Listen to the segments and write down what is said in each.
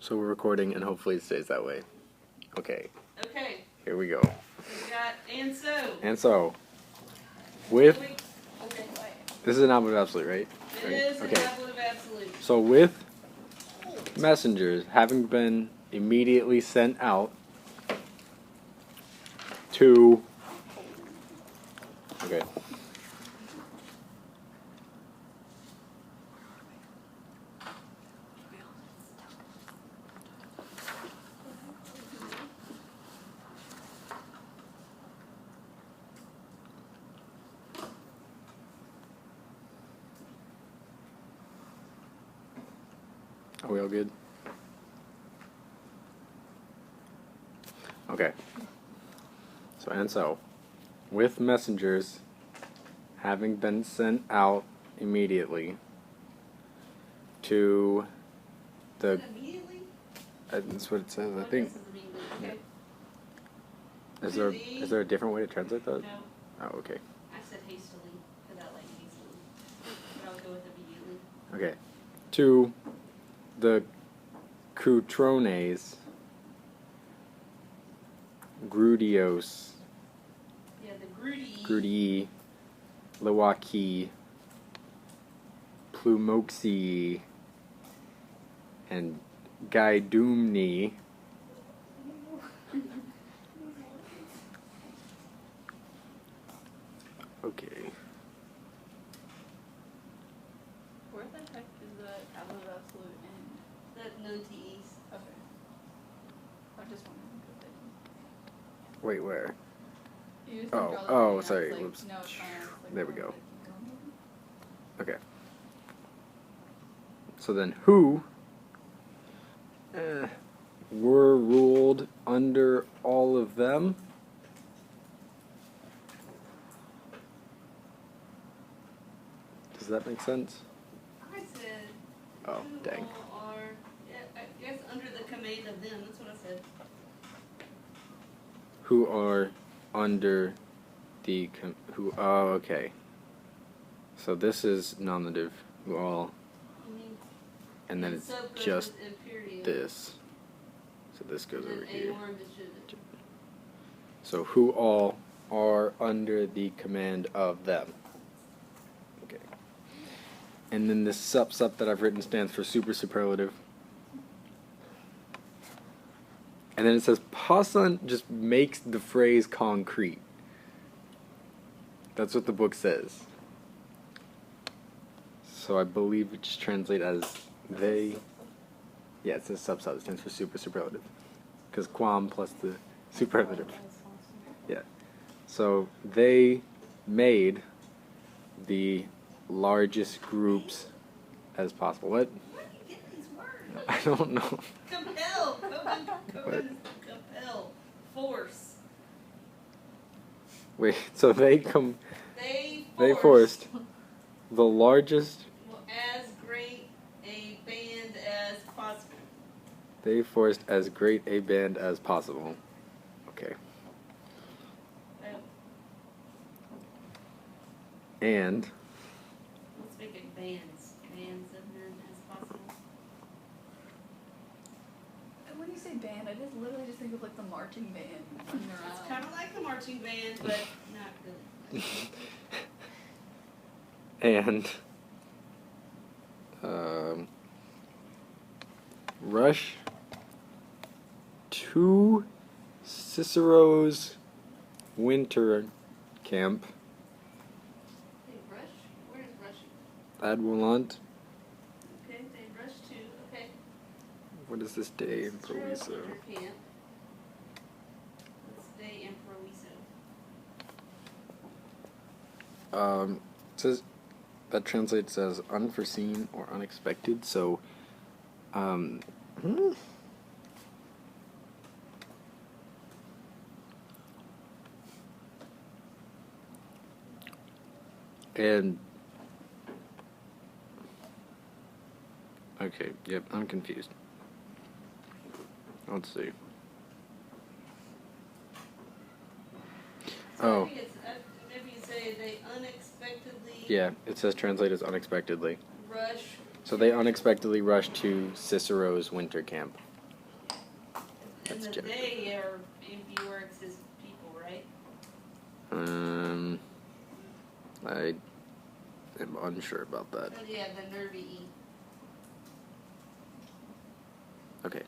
So we're recording, and hopefully it stays that way. Okay. Okay. Here we go. We got And so, with okay. this is an album of absolute, right? It is an album of absolute. So with messengers having been immediately sent out to okay. Are we all good? Okay. So, with messengers having been sent out immediately to the... Immediately? That's what it says, I think. Okay. Is there a different way to translate that? No. Oh, okay. I said hastily, because I like hastily. But I would go with immediately. Okay. To the Cutrones, Grudios, Yeah, the Grudii. Grudii, Lewaki, Plumoxi, and Gaidumni. Okay. Where the heck is the album of absolute in? The no T's. Okay. I just wanted to put Wait, where? that. You just Oh, draw the oh, line, and sorry, it's like, whoops. no, it's fine. It's like, There we go. like, Okay. So then, who were ruled under all of them? Does that make sense? I said. Oh, who dang. all are, yeah, I guess under the command of them. That's what I said. Who are under the oh, okay. So this is nominative. Who all, I mean, and then it's sub goes just with in period. this. So this goes And over then here. A1 distributed. So who all are under the command of them? Okay. And then this sup that I've written stands for super superlative. And then it says Pasan just makes the phrase concrete. That's what the book says. So I believe it just translates as they. Yeah, it says sup. It stands for super superlative. Because quam plus the superlative. Yeah. So they made the largest groups as possible. What? Where do you get these words? I don't know. Compel. What? Compel. Force. Wait, so they forced the largest. As great a band as possible. They forced as great a band as possible. Okay. And Let's make it bands. Bands of men as possible. When you say band, I just literally just think of like the marching band running around. It's kind of like the marching band, but not really. and rush to Cicero's winter camp. They rush? Where is rushing? Ad Volant. Okay, they rush to, okay. What is this day in Cicero's Proviso? winter camp. Let's stay in Proviso. It says that translates as unforeseen or unexpected. So, and okay, yep, I'm confused. Let's see. So Oh. I think it's, maybe you say they unexpectedly Yeah, it says translate as unexpectedly. rush. So they unexpectedly rushed to Cicero's winter camp. That's And the genitive. they are in Bjork's is people, right? I am unsure about that. Oh, yeah, the nervy E. Okay.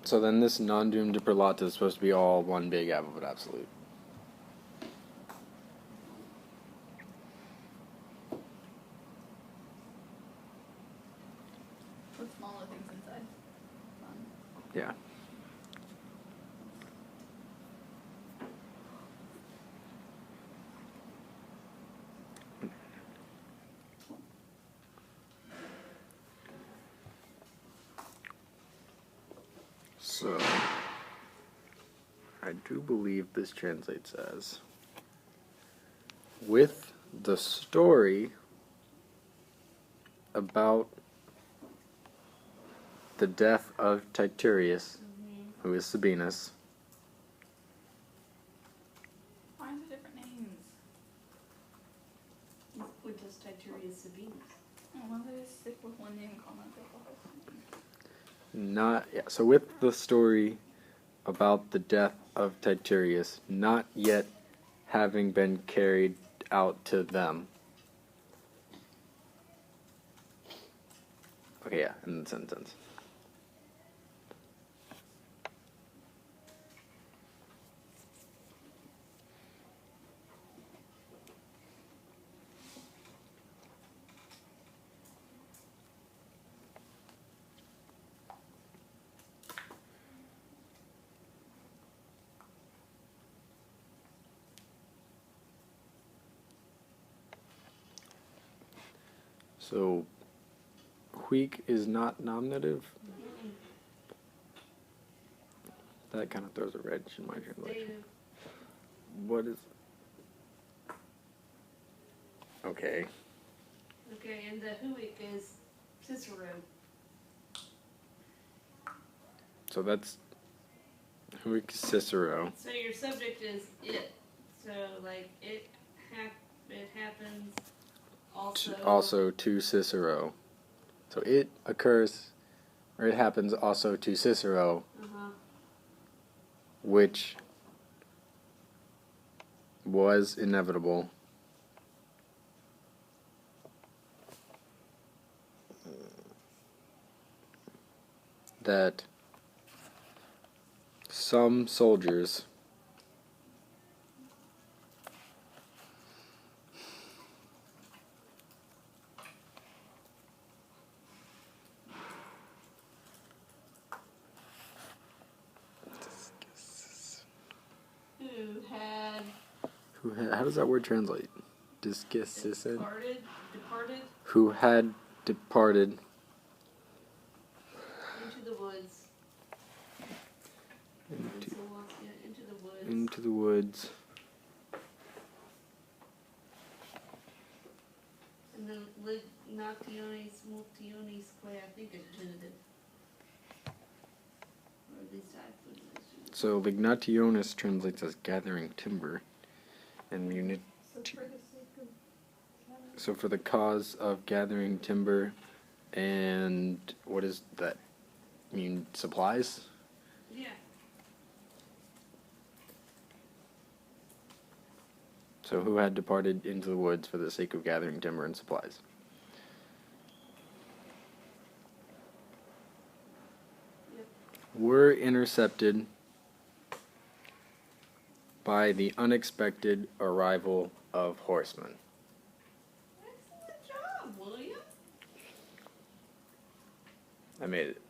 So then this non-doomed diprolata is supposed to be all one big alphabet absolute. With smaller things inside. Fun. Yeah. So, I do believe this translates as, with the story about the death of Titurius, who is Sabinus, Why are there different names? He's Quintus Titurius Sabinus. Oh, why don't they just stick with one name and call them the whole not, yeah, so with the story about the death of Titurius not yet having been carried out to them. Okay, yeah, in the sentence. So, weak is not nominative. That kind of throws a wrench in my translation. Dative. What is? Okay. Okay, and the Huic is Cicero. So that's weak Cicero. So your subject is it. So like it happens also. Also to Cicero. So it occurs, or it happens also to Cicero, Uh-huh. which was inevitable. That some soldiers Who had how does that word translate? Disgusted. departed Who had departed into the woods. into, Into the woods. into the woods. And then lignationes multiones quae, I think it's genitive. Or at least I put it as genitive. So lignationis translates as gathering timber, and so for the cause of gathering timber, and what does that mean? Supplies? Yeah. So who had departed into the woods for the sake of gathering timber and supplies? Yep. Were intercepted by the unexpected arrival of horsemen. Excellent job, William. I made it.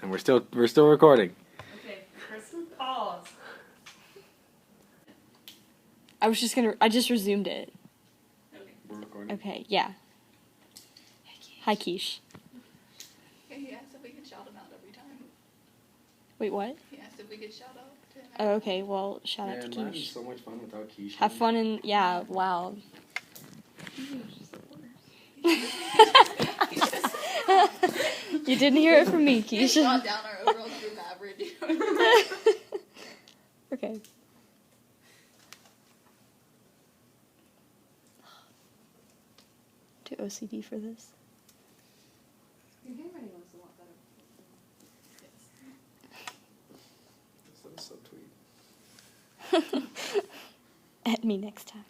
And we're still recording. Okay, press and pause. I just resumed it. Okay. We're recording. Okay, yeah. Hi, Quiche. Yeah, he asked if we could shout him out every time. Wait, what? He asked if we could shout out to him. Oh, okay, well, shout out to Man, mine's Quiche. so much fun without Quiche. Have fun and, yeah, wow. You didn't hear it from me, He Quiche. brought down our overall group average. Okay. Do OCD for this. me next time.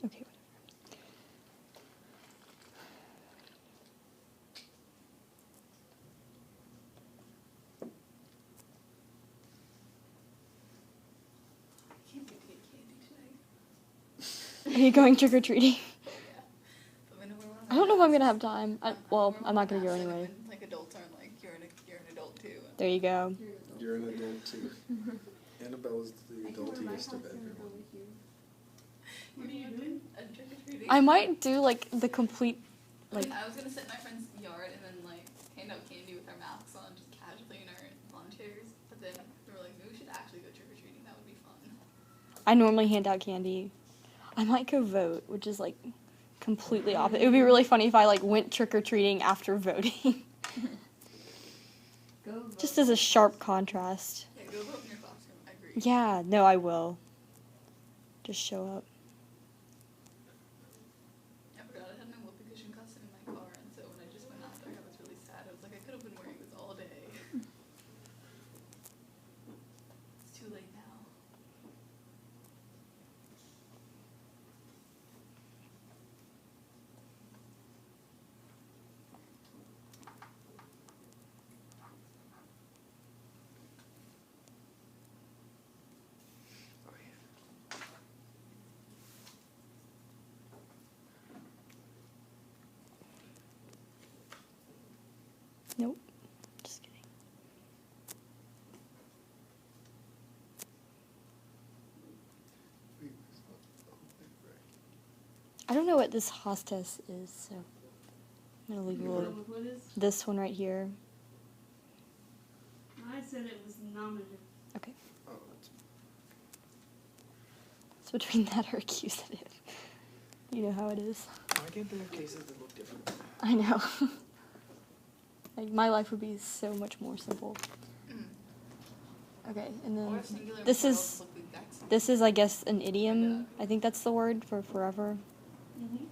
Okay, whatever. I can't wait to get candy tonight. Are you going trick or treating? Yeah. But when we're I don't know if I'm gonna have time. Well, When I'm not gonna we're go on anyway. when, like adults aren't like you're an adult too. There you go. You're an adult too. Annabelle's the adultiest of everyone. What are you doing? A trick or treating. I might do like the complete, like, I was gonna sit in my friend's yard and then like hand out candy with our masks on, just casually in our lawn chairs. But then we were like, maybe we should actually go trick or treating. That would be fun. I normally hand out candy. I might go vote, which is like completely opposite. It would be really funny if I like went trick or treating after voting. Go vote. Just as a sharp contrast. Yeah, go vote in your classroom. I agree. Yeah, no, I will. Just show up. I forgot I had my whoopee cushion custom in my car, and so when I just went out there, I was really sad. I was like, I could have been wearing this all day. It's too late now. Nope. Just kidding. I don't know what this hostess is, so I'm gonna leave You it know alone. what is? This one right here. I said it was nominative. Okay. Oh, that's It's between that or accusative. You know how it is. why can't they have cases that look different? I know. Like my life would be so much more simple. Okay, and Or then singular this plurals is look the exact same. this is I guess an idiom. I think that's the word for forever. Mm-hmm.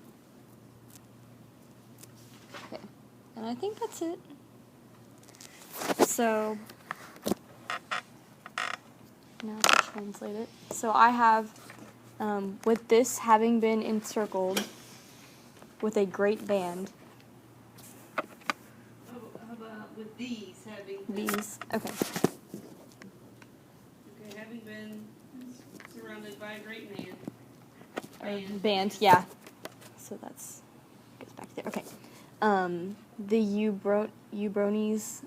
Okay. And I think that's it. So now to translate it. So I have with this having been encircled with a great band. How about with these having been, These okay. okay, having been surrounded by a great man. Band, yeah. So that's goes back there. Okay. The Ubronis,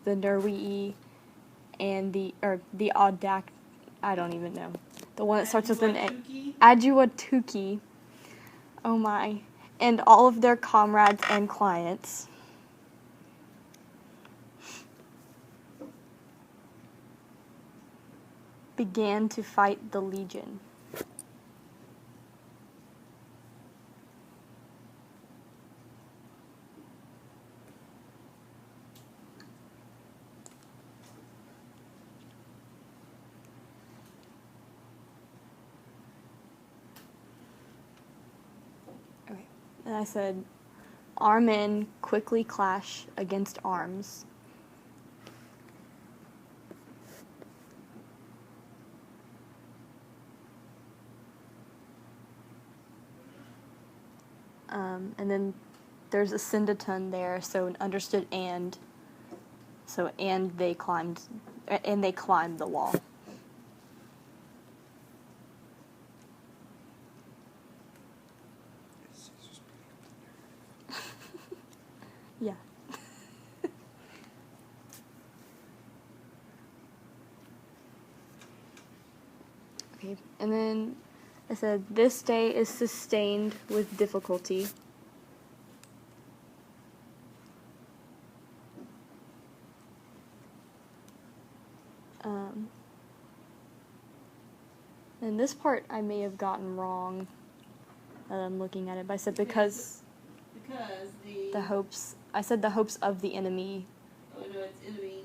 the Nerwii, and the Audac. I don't even know. The one that starts with an A. Aduatuki. Aduatuki. Oh my. And all of their comrades and clients. Began to fight the Legion. Okay. And I said, our men quickly clash against arms. And then there's a syndeton there, so an understood and. So and they climbed the wall. Yeah. Okay, and then I said, this day is sustained with difficulty. And this part I may have gotten wrong. I'm looking at it, but I said because because The hopes. I said the hopes of the enemy. oh no, it's enemy.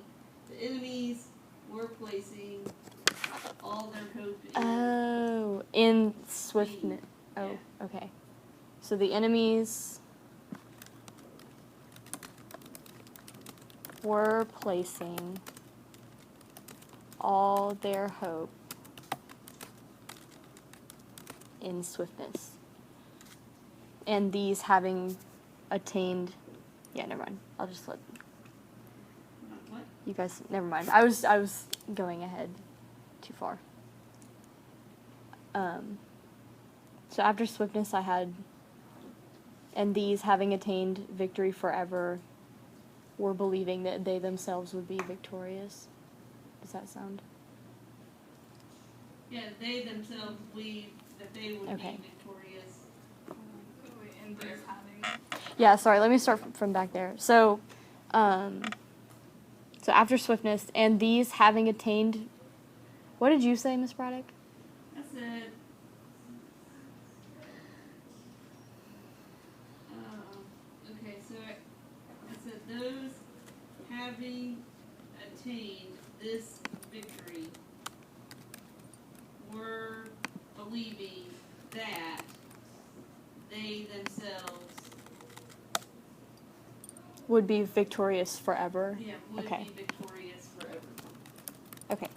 The enemies were placing all their hope in. Oh, in swiftness. Oh, Yeah. okay. So the enemies were placing all their hope in swiftness. And these having attained. Yeah, never mind. I'll just let What? you guys. Never mind. I was going ahead too far. So after swiftness, I had, and these having attained victory forever, were believing that they themselves would be victorious. Does that sound? Yeah, they themselves believe that they would Okay. be victorious. Wait, and these having. Yeah, sorry, let me start from back there. So after swiftness, and these having attained, what did you say, Miss Braddock? I said, okay, so I said those having attained this victory were believing that they themselves Would be victorious forever. would Okay. be victorious forever. Okay.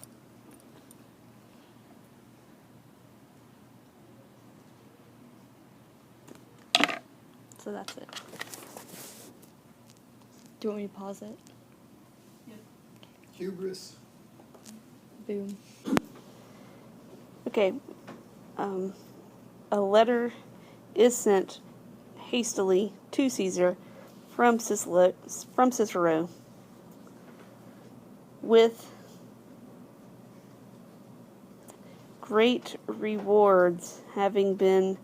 So that's it. Do you want me to pause it? Hubris. Boom. Okay. A letter is sent hastily to Caesar from Cicero with great rewards having been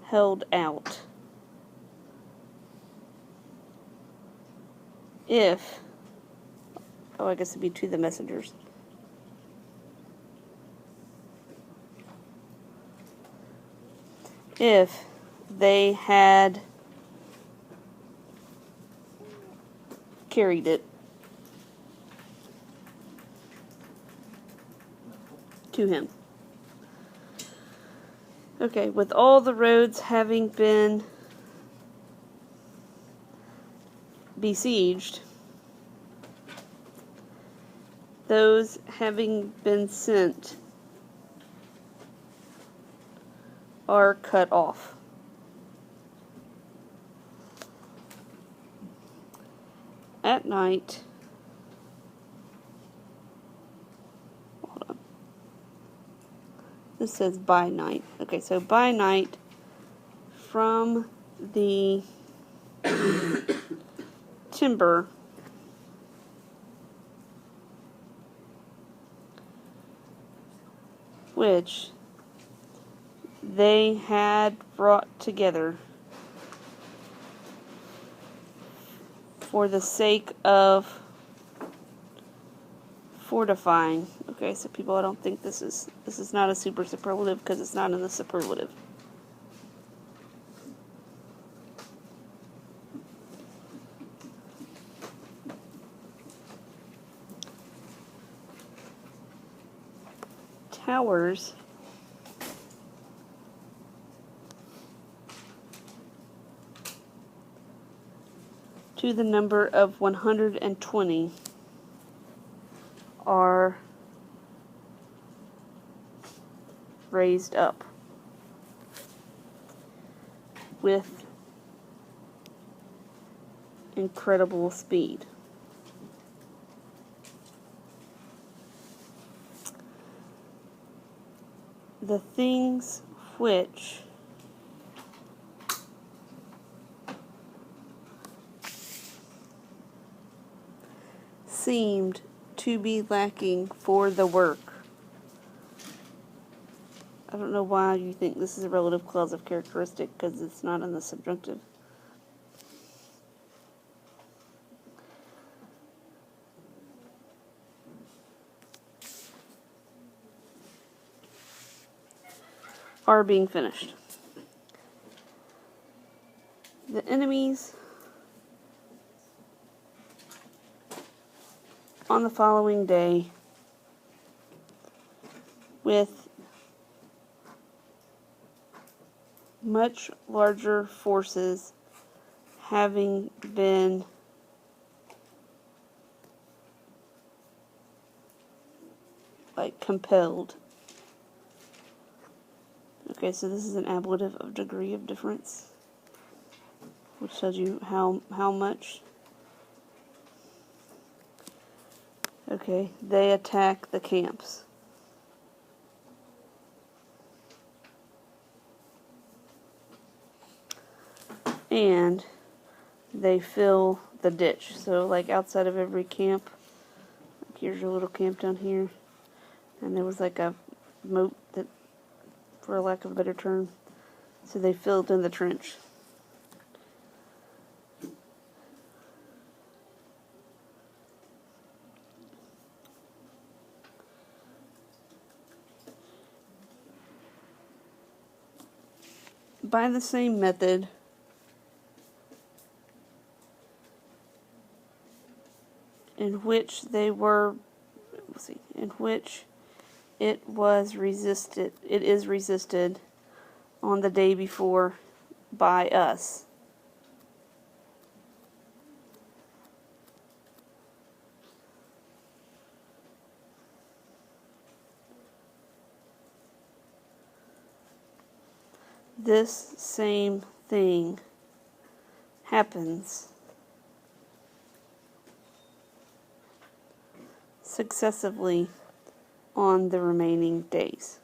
held out. If, I guess it'd be to the messengers. If they had carried it to him. Okay, with all the roads having been besieged, those having been sent are cut off. At night, hold on. This says by night. Okay, so by night from the timber which they had brought together for the sake of fortifying. Okay, so people, I don't think this is not a super superlative because it's not in the superlative. Towers to the number of 120 are raised up with incredible speed. The things which seemed to be lacking for the work. I don't know why you think this is a relative clause of characteristic, because it's not in the subjunctive. Are being finished. enemies on the following day with much larger forces having been compelled. Okay, so this is an ablative of degree of difference, which tells you how much. Okay, they attack the camps. And they fill the ditch. So like outside of every camp, like here's your little camp down here, and there was like a moat that, for lack of a better term, so they filled in the trench. By the same method, in which they were, in which it is resisted on the day before by us. This same thing happens successively on the remaining days.